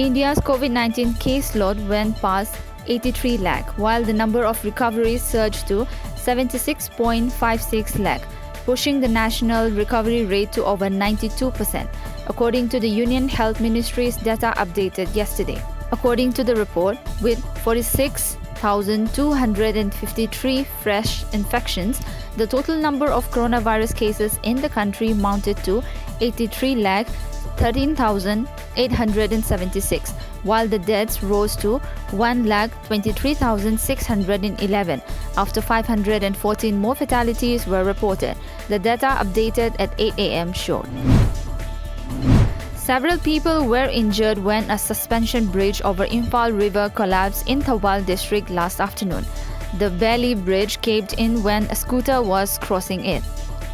India's COVID-19 caseload went past 83 lakh, while the number of recoveries surged to 76.56 lakh, pushing the national recovery rate to over 92%, according to the Union Health Ministry's data updated yesterday. According to the report, with 46,253 fresh infections, the total number of coronavirus cases in the country mounted to 83 lakh 13,876, while the deaths rose to 1,23,611 after 514 more fatalities were reported, the data updated at 8 a.m. showed. Several people were injured when a suspension bridge over Imphal River collapsed in Thawal district last afternoon. The Bailey Bridge caved in when a scooter was crossing it.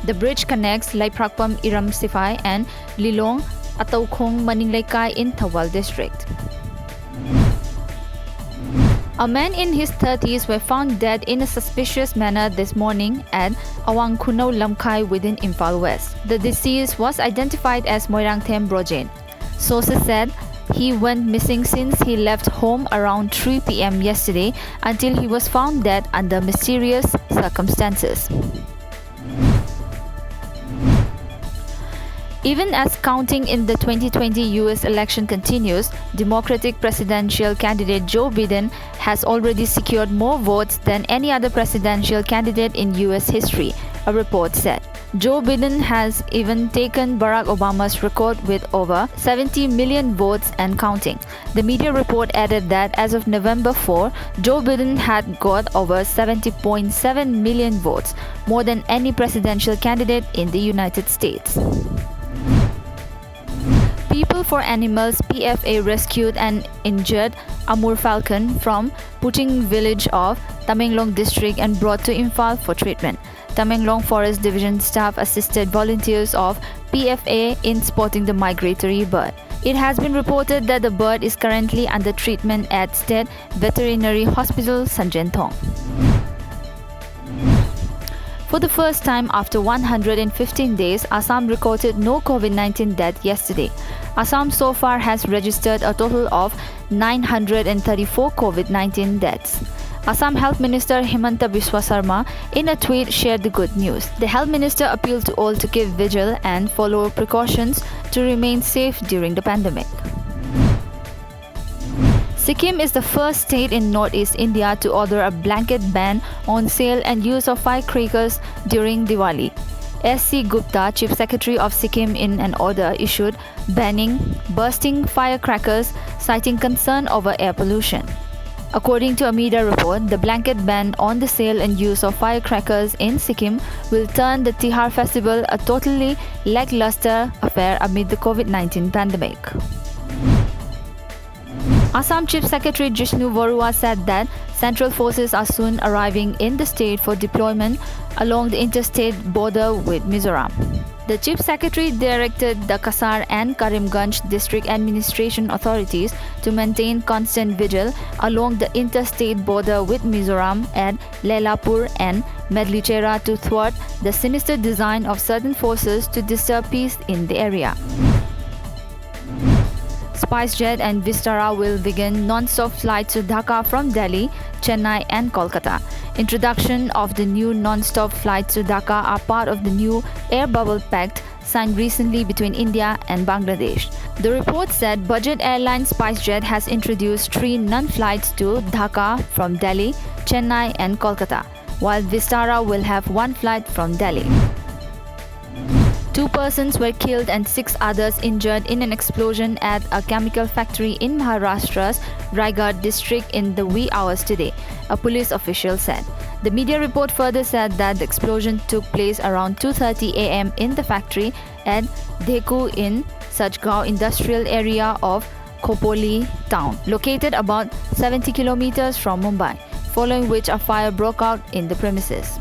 The bridge connects Laiprakpam Iramsifai and Lilong Ataukhong Maninglaikai in Thawal district. A man in his 30s was found dead in a suspicious manner this morning at Awangkhunau Lamkai within Imphal West. The deceased was identified as Moirangthem Brojen. Sources said he went missing since he left home around 3 p.m. yesterday until he was found dead under mysterious circumstances. Even as counting in the 2020 US election continues, Democratic presidential candidate Joe Biden has already secured more votes than any other presidential candidate in US history, a report said. Joe Biden has even taken Barack Obama's record with over 70 million votes and counting. The media report added that as of November 4, Joe Biden had got over 70.7 million votes, more than any presidential candidate in the United States. People for Animals PFA rescued an injured AMUR falcon from PUCHING village of Tamenglong district and brought to Imphal for treatment. Tamenglong Forest Division staff assisted volunteers of PFA in spotting the migratory bird. It has been reported that the bird is currently under treatment at State Veterinary Hospital Sanjentong. For the first time after 115 days, Assam recorded no COVID-19 death yesterday. Assam so far has registered a total of 934 COVID-19 deaths. Assam Health Minister Himanta Biswa Sarma in a tweet shared the good news. The Health Minister appealed to all to keep vigil and follow precautions to remain safe during the pandemic. Sikkim is the first state in northeast India to order a blanket ban on sale and use of firecrackers during Diwali. S.C. Gupta, Chief Secretary of Sikkim, in an order issued banning bursting firecrackers, citing concern over air pollution. According to a media report, the blanket ban on the sale and use of firecrackers in Sikkim will turn the Tihar festival a totally lackluster affair amid the COVID-19 pandemic. Assam Chief Secretary Jishnu Varua said that central forces are soon arriving in the state for deployment along the interstate border with Mizoram. The Chief Secretary directed the Kasar and Karimganj district administration authorities to maintain constant vigil along the interstate border with Mizoram at Lelapur and Medlichera to thwart the sinister design of certain forces to disturb peace in the area. SpiceJet and VISTARA will begin non-stop flights to Dhaka from Delhi, Chennai and Kolkata. Introduction of the new non-stop flights to Dhaka are part of the new Air Bubble Pact signed recently between India and Bangladesh. The report said budget airline SpiceJet has introduced 3 non-flights to Dhaka from Delhi, Chennai and Kolkata, while VISTARA will have 1 flight from Delhi. 2 persons were killed and 6 others injured in an explosion at a chemical factory in Maharashtra's Raigad district in the wee hours today, a police official said. The media report further said that the explosion took place around 2:30 a.m. in the factory at Dheku in Sajgaon industrial area of Khopoli town, located about 70 kilometers from Mumbai, following which a fire broke out in the premises.